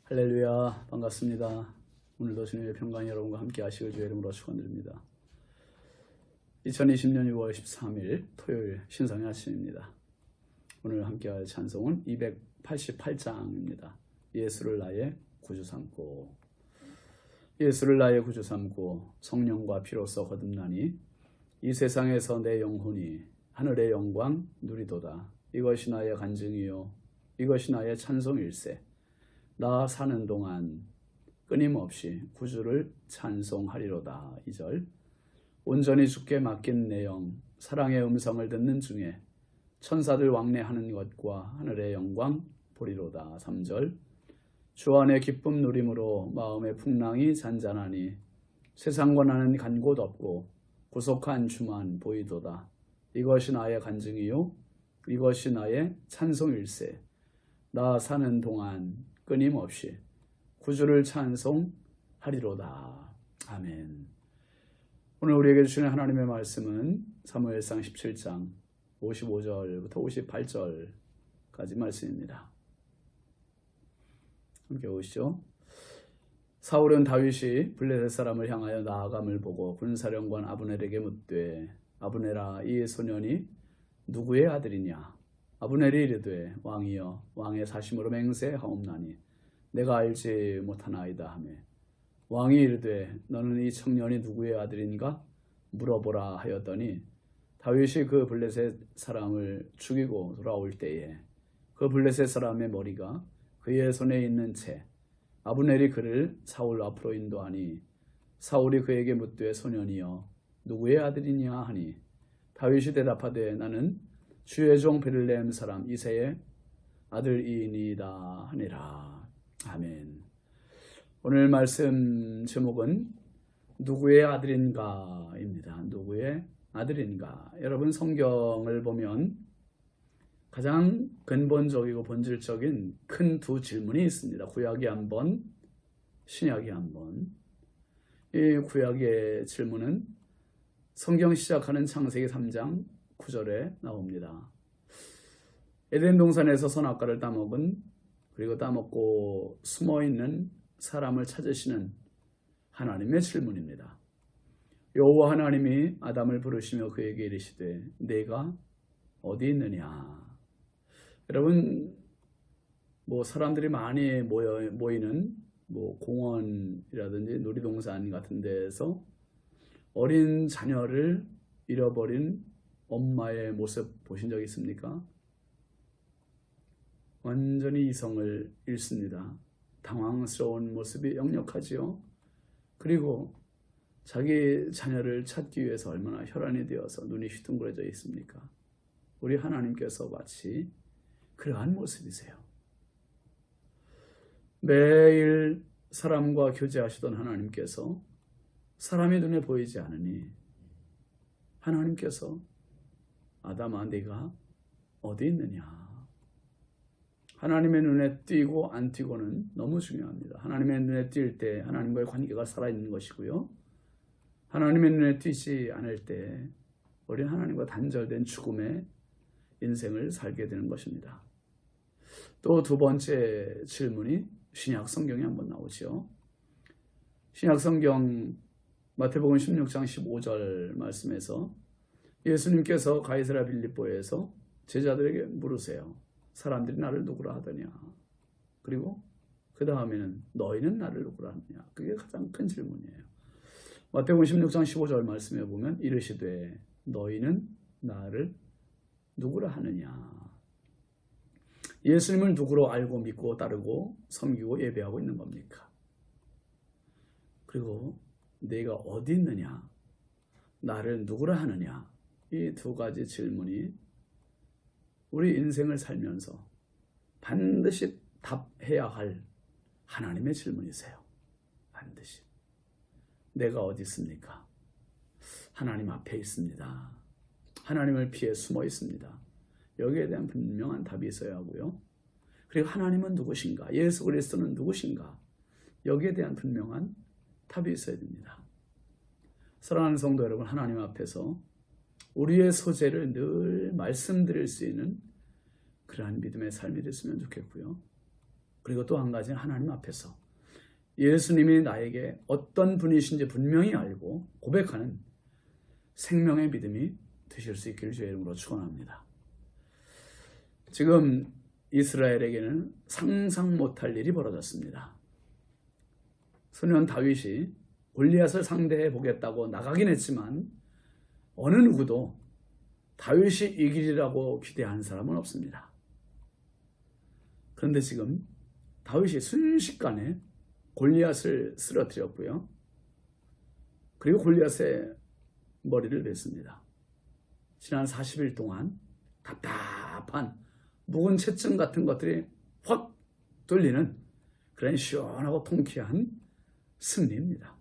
할렐루야, 반갑습니다. 오늘도 주님의 평강이 여러분과 함께 하시길 주의 이름으로 축원드립니다. 2020년 6월 13일 토요일 신성의 아침입니다. 오늘 함께 할 찬송은 288장입니다. 예수를 나의 구주 삼고, 예수를 나의 구주 삼고 성령과 피로써 거듭나니 이 세상에서 내 영혼이 하늘의 영광 누리도다. 이것이 나의 간증이요 이것이 나의 찬송일세. 나 사는 동안 끊임없이 구주를 찬송하리로다. 2절. 온전히 주께 맡긴 내 영 사랑의 음성을 듣는 중에 천사들 왕래하는 것과 하늘의 영광 보리로다. 3절. 주 안에 기쁨 누림으로 마음의 풍랑이 잔잔하니 세상과 나는 간 곳 없고 구속한 주만 보이도다. 이것이 나의 간증이요 이것이 나의 찬송일세. 나 사는 동안 끊임없이 구주를 찬송하리로다. 아멘. 오늘 우리에게 주시는 하나님의 말씀은 사무엘상 17장 55절부터 58절까지 말씀입니다. 함께 보시죠. 사울은 다윗이 블레셋 사람을 향하여 나아감을 보고 군사령관 아브넬에게 묻되, 아브넬아, 이 소년이 누구의 아들이냐? 아브넬이 이르되, 왕이여, 왕의 사심으로 맹세하옵나니 내가 알지 못하나이다 하며, 왕이 이르되, 너는 이 청년이 누구의 아들인가 물어보라 하였더니, 다윗이 그 블레셋 사람을 죽이고 돌아올 때에 그 블레셋 사람의 머리가 그의 손에 있는 채 아브넬이 그를 사울 앞으로 인도하니, 사울이 그에게 묻되, 소년이여 누구의 아들이냐 하니, 다윗이 대답하되, 나는 주의 종 베들레헴 사람 이새의 아들이니이다 하니라. 아멘. 오늘 말씀 제목은 누구의 아들인가입니다. 누구의 아들인가? 여러분, 성경을 보면 가장 근본적이고 본질적인 큰 두 질문이 있습니다. 구약이 한 번, 신약이 한 번. 이 구약의 질문은 성경 시작하는 창세기 3장 9절에 나옵니다. 에덴 동산에서 선악과를 따먹은, 그리고 따먹고 숨어있는 사람을 찾으시는 하나님의 질문입니다. 여호와 하나님이 아담을 부르시며 그에게 이르시되, 네가 어디 있느냐? 여러분, 사람들이 많이 모이는 공원이라든지 놀이동산 같은 데에서 어린 자녀를 잃어버린 엄마의 모습 보신 적 있습니까? 완전히 이성을 잃습니다. 당황스러운 모습이 역력하지요. 그리고 자기 자녀를 찾기 위해서 얼마나 혈안이 되어서 눈이 휘둥그레져 있습니까? 우리 하나님께서 마치 그러한 모습이세요. 매일 사람과 교제하시던 하나님께서 사람의 눈에 보이지 않으니 하나님께서, 아담아, 네가 어디 있느냐? 하나님의 눈에 띄고 안 띄고는 너무 중요합니다. 하나님의 눈에 띌 때 하나님과의 관계가 살아있는 것이고요, 하나님의 눈에 띄지 않을 때 우리 하나님과 단절된 죽음의 인생을 살게 되는 것입니다. 또 두 번째 질문이 신약 성경에 한번 나오죠. 신약 성경 마태복음 16장 15절 말씀에서 예수님께서 가이사랴 빌립보에서 제자들에게 물으세요. 사람들이 나를 누구라 하더냐? 그리고 그 다음에는 너희는 나를 누구라 하느냐? 그게 가장 큰 질문이에요. 마태복음 16장 15절 말씀에 보면 이르시되, 너희는 나를 누구라 하느냐? 예수님을 누구로 알고 믿고 따르고 섬기고 예배하고 있는 겁니까? 그리고 내가 어디 있느냐? 나를 누구라 하느냐? 이 두 가지 질문이 우리 인생을 살면서 반드시 답해야 할 하나님의 질문이세요. 반드시. 내가 어디 있습니까? 하나님 앞에 있습니다. 하나님을 피해 숨어 있습니다. 여기에 대한 분명한 답이 있어야 하고요. 그리고 하나님은 누구신가? 예수 그리스도는 누구신가? 여기에 대한 분명한 답이 있어야 됩니다. 사랑하는 성도 여러분, 하나님 앞에서 우리의 소재를 늘 말씀드릴 수 있는 그러한 믿음의 삶이 됐으면 좋겠고요. 그리고 또 한 가지는 하나님 앞에서 예수님이 나에게 어떤 분이신지 분명히 알고 고백하는 생명의 믿음이 되실 수 있기를 주의 이름으로 축원합니다. 지금 이스라엘에게는 상상 못할 일이 벌어졌습니다. 소년 다윗이 골리앗을 상대해 보겠다고 나가긴 했지만 어느 누구도 다윗이 이기리라고 기대한 사람은 없습니다. 그런데 지금 다윗이 순식간에 골리앗을 쓰러뜨렸고요. 그리고 골리앗의 머리를 냈습니다. 지난 40일 동안 답답한 묵은 채증 같은 것들이 확 뚫리는 그런 시원하고 통쾌한 승리입니다.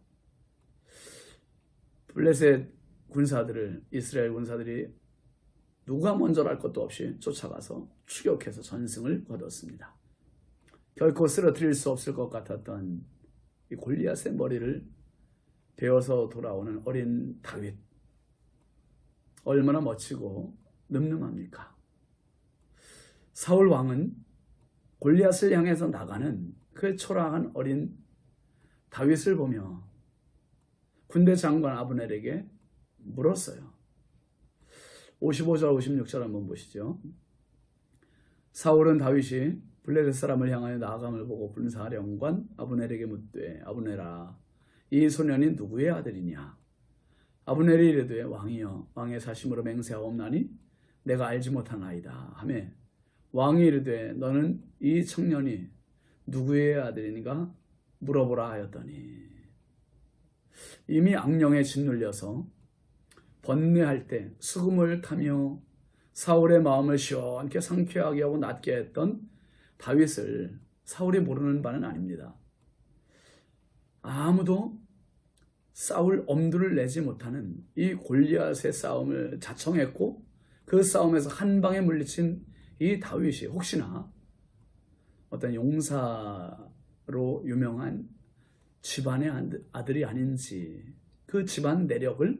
블레셋 군사들을 이스라엘 군사들이 누가 먼저랄 것도 없이 쫓아가서 추격해서 전승을 거뒀습니다. 결코 쓰러뜨릴 수 없을 것 같았던 이 골리앗의 머리를 베어서 돌아오는 어린 다윗, 얼마나 멋지고 늠름합니까? 사울 왕은 골리앗을 향해서 나가는 그 초라한 어린 다윗을 보며 군대 장관 아브넬에게 물었어요. 55절 56절 한번 보시죠. 사울은 다윗이 블레셋 사람을 향하여 나아감을 보고 군사령관 아브넬에게 묻되 아브넬아 이 소년이 누구의 아들이냐? 아브넬이 이르되 왕이여 왕의 사심으로 맹세하옵나니 내가 알지 못하나이다 하며 왕이 이르되 너는 이 청년이 누구의 아들인가 물어보라 하였더니 이미 악령에 짓눌려서 번뇌할 때 수금을 타며 사울의 마음을 시원케 상쾌하게 하고 낫게 했던 다윗을 사울이 모르는 바는 아닙니다. 아무도 싸울 엄두를 내지 못하는 이 골리앗의 싸움을 자청했고 그 싸움에서 한 방에 물리친 이 다윗이 혹시나 어떤 용사로 유명한 집안의 아들이 아닌지 그 집안 내력을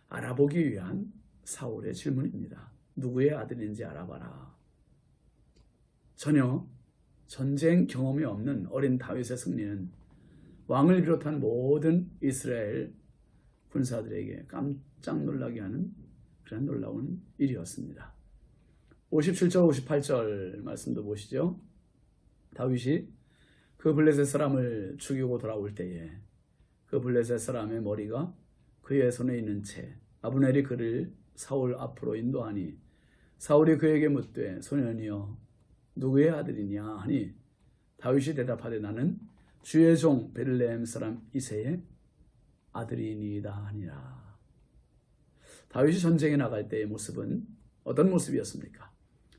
알아보기 위한 사울의 질문입니다. 누구의 아들인지 알아봐라. 전혀 전쟁 경험이 없는 어린 다윗의 승리는 왕을 비롯한 모든 이스라엘 군사들에게 깜짝 놀라게 하는 그런 놀라운 일이었습니다. 57절 58절 말씀도 보시죠. 다윗이 그 블레셋 사람을 죽이고 돌아올 때에 그 블레셋 사람의 머리가 그의 손에 있는 채 아브넬이 그를 사울 앞으로 인도하니 사울이 그에게 묻되 소년이여 누구의 아들이냐 하니 다윗이 대답하되 나는 주의 종 베들레헴 사람 이새의 아들이니이다 하니라. 다윗이 전쟁에 나갈 때의 모습은 어떤 모습이었습니까?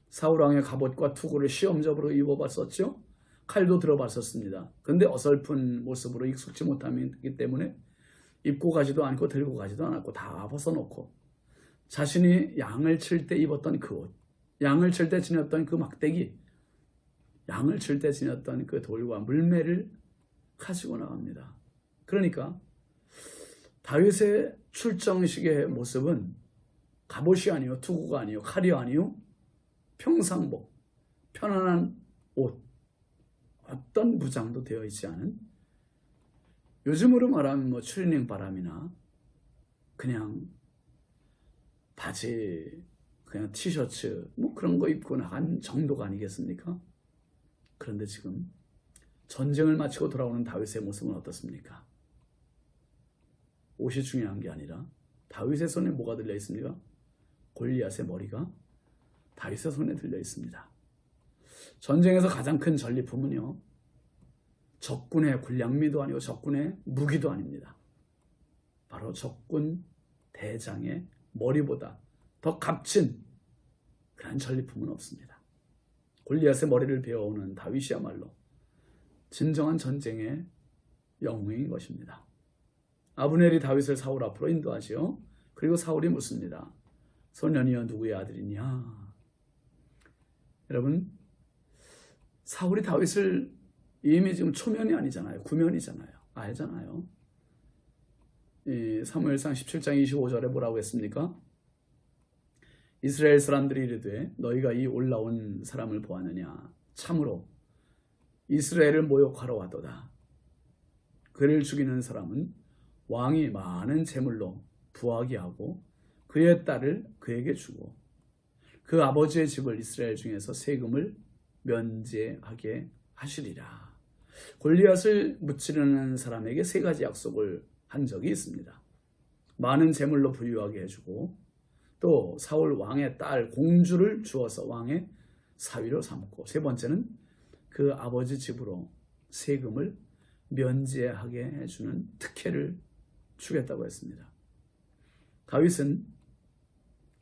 사울 왕의 갑옷과 투구를 시험적으로 입어봤었죠. 칼도 들어봤었습니다. 그런데 어설픈 모습으로 익숙지 못하기 때문에 입고 가지도 않고 들고 가지도 않았고 다 벗어놓고 자신이 양을 칠 때 입었던 그 옷, 양을 칠 때 지녔던 그 막대기, 양을 칠 때 지녔던 그 돌과 물매를 가지고 나갑니다. 그러니까 다윗의 출정식의 모습은 갑옷이 아니요 투구가 아니요 칼이 아니요 평상복, 편안한 옷, 어떤 무장도 되어 있지 않은 요즘으로 말하면 추리닝 바람이나 그냥 바지, 그냥 티셔츠 그런 거 입고 나간 정도가 아니겠습니까? 그런데 지금 전쟁을 마치고 돌아오는 다윗의 모습은 어떻습니까? 옷이 중요한 게 아니라 다윗의 손에 뭐가 들려 있습니까? 골리앗의 머리가 다윗의 손에 들려 있습니다. 전쟁에서 가장 큰 전리품은요, 적군의 군량미도 아니고 적군의 무기도 아닙니다. 바로 적군 대장의 머리보다 더 값진 그런 전리품은 없습니다. 골리앗의 머리를 베어오는 다윗이야말로 진정한 전쟁의 영웅인 것입니다. 아브넬이 다윗을 사울 앞으로 인도하지요. 그리고 사울이 묻습니다. 소년이여 누구의 아들이냐? 여러분, 사울이 다윗을 이미 지금 초면이 아니잖아요. 구면이잖아요. 알잖아요. 이 사무엘상 17장 25절에 뭐라고 했습니까? 이스라엘 사람들이 이르되 너희가 이 올라온 사람을 보았느냐? 참으로 이스라엘을 모욕하러 왔도다. 그를 죽이는 사람은 왕이 많은 재물로 부하게 하고 그의 딸을 그에게 주고 그 아버지의 집을 이스라엘 중에서 세금을 면제하게 하시리라. 골리앗을 무찌르는 사람에게 세 가지 약속을 한 적이 있습니다. 많은 재물로 부유하게 해주고 또 사울 왕의 딸 공주를 주어서 왕의 사위로 삼고 세 번째는 그 아버지 집으로 세금을 면제하게 해주는 특혜를 주겠다고 했습니다. 다윗은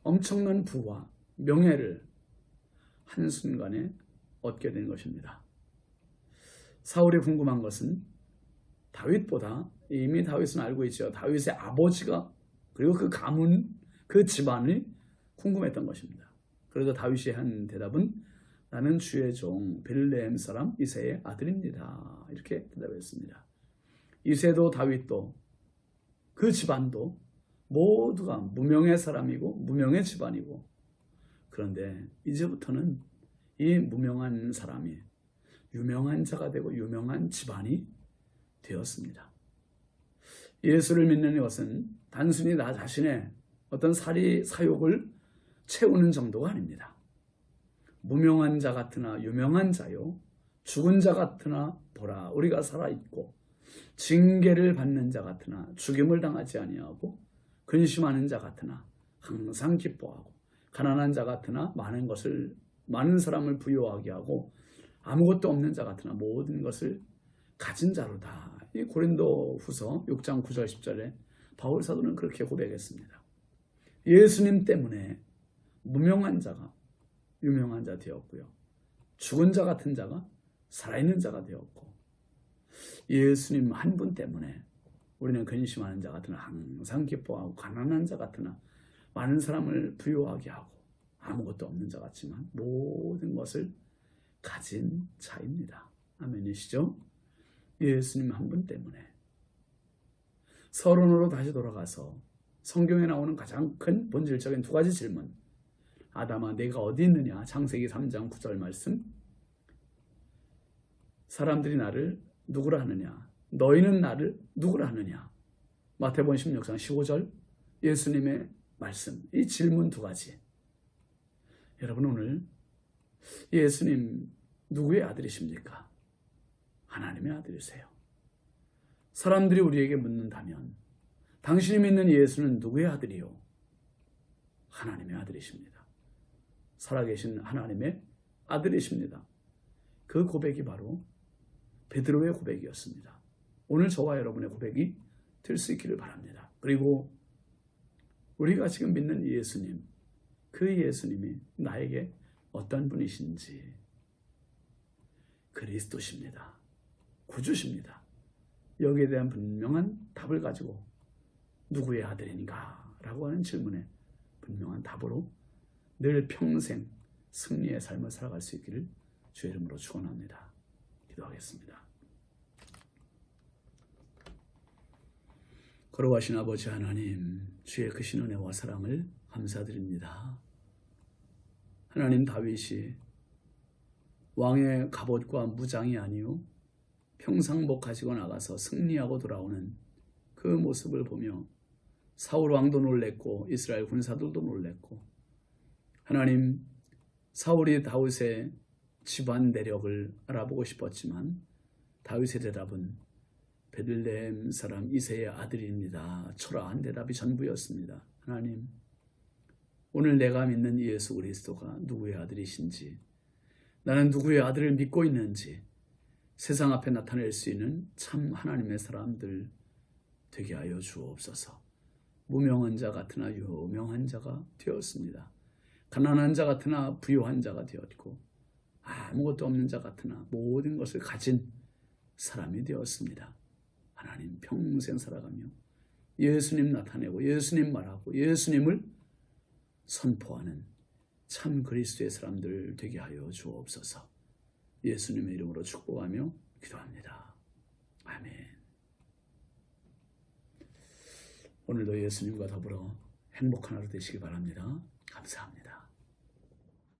엄청난 부와 명예를 한순간에 얻게 된 것입니다. 사울이 궁금한 것은 다윗보다 이미 다윗은 알고 있죠. 다윗의 아버지가 그리고 그 가문, 그 집안이 궁금했던 것입니다. 그래서 다윗이 한 대답은 나는 주의 종 베들레헴 사람 이새의 아들입니다. 이렇게 대답했습니다. 이새도 다윗도 그 집안도 모두가 무명의 사람이고 무명의 집안이고 그런데 이제부터는 이 무명한 사람이 유명한 자가 되고 유명한 집안이 되었습니다. 예수를 믿는 것은 단순히 나 자신의 어떤 사욕을 채우는 정도가 아닙니다. 무명한 자 같으나 유명한 자요 죽은 자 같으나 보라 우리가 살아있고 징계를 받는 자 같으나 죽임을 당하지 아니하고 근심하는 자 같으나 항상 기뻐하고 가난한 자 같으나 많은 사람을 부유하게 하고 아무것도 없는 자 같으나 모든 것을 가진 자로다. 이 고린도후서 6장 9절 10절에 바울 사도는 그렇게 고백했습니다. 예수님 때문에 무명한 자가 유명한 자 되었고요. 죽은 자 같은 자가 살아있는 자가 되었고 예수님 한 분 때문에 우리는 근심하는 자 같으나 항상 기뻐하고 가난한 자 같으나 많은 사람을 부유하게 하고 아무것도 없는 자 같지만 모든 것을 가진 자입니다. 아멘이시죠? 예수님 한 분 때문에. 서론으로 다시 돌아가서 성경에 나오는 가장 큰 본질적인 두 가지 질문. 아담아 내가 어디 있느냐? 창세기 3장 9절 말씀. 사람들이 나를 누구라 하느냐? 너희는 나를 누구라 하느냐? 마태복음 16장 15절 예수님의 말씀. 이 질문 두 가지. 여러분 오늘 예수님 누구의 아들이십니까? 하나님의 아들이세요. 사람들이 우리에게 묻는다면 당신이 믿는 예수는 누구의 아들이요? 하나님의 아들이십니다. 살아계신 하나님의 아들이십니다. 그 고백이 바로 베드로의 고백이었습니다. 오늘 저와 여러분의 고백이 될 수 있기를 바랍니다. 그리고 우리가 지금 믿는 예수님, 그 예수님이 나에게 어떤 분이신지 그리스도십니다. 구주십니다. 여기에 대한 분명한 답을 가지고 누구의 아들인가? 라고 하는 질문에 분명한 답으로 늘 평생 승리의 삶을 살아갈 수 있기를 주의 이름으로 축원합니다. 기도하겠습니다. 걸어가신 아버지 하나님, 주의 크신 은혜와 사랑을 감사드립니다. 하나님, 다윗이 왕의 갑옷과 무장이 아니요 평상복 가지고 나가서 승리하고 돌아오는 그 모습을 보며 사울 왕도 놀랬고 이스라엘 군사들도 놀랬고, 하나님, 사울이 다윗의 집안 내력을 알아보고 싶었지만 다윗의 대답은 베들레헴 사람 이새의 아들입니다. 초라한 대답이 전부였습니다. 하나님, 오늘 내가 믿는 예수 그리스도가 누구의 아들이신지, 나는 누구의 아들을 믿고 있는지 세상 앞에 나타낼 수 있는 참 하나님의 사람들 되게 하여 주옵소서. 무명한 자 같으나 유명한 자가 되었습니다. 가난한 자 같으나 부유한 자가 되었고 아무것도 없는 자 같으나 모든 것을 가진 사람이 되었습니다. 하나님, 평생 살아가며 예수님 나타내고 예수님 말하고 예수님을 선포하는 참 그리스도의 사람들 되게 하여 주옵소서. 예수님의 이름으로 축복하며 기도합니다. 아멘. 오늘도 예수님과 더불어 행복한 하루 되시기 바랍니다. 감사합니다.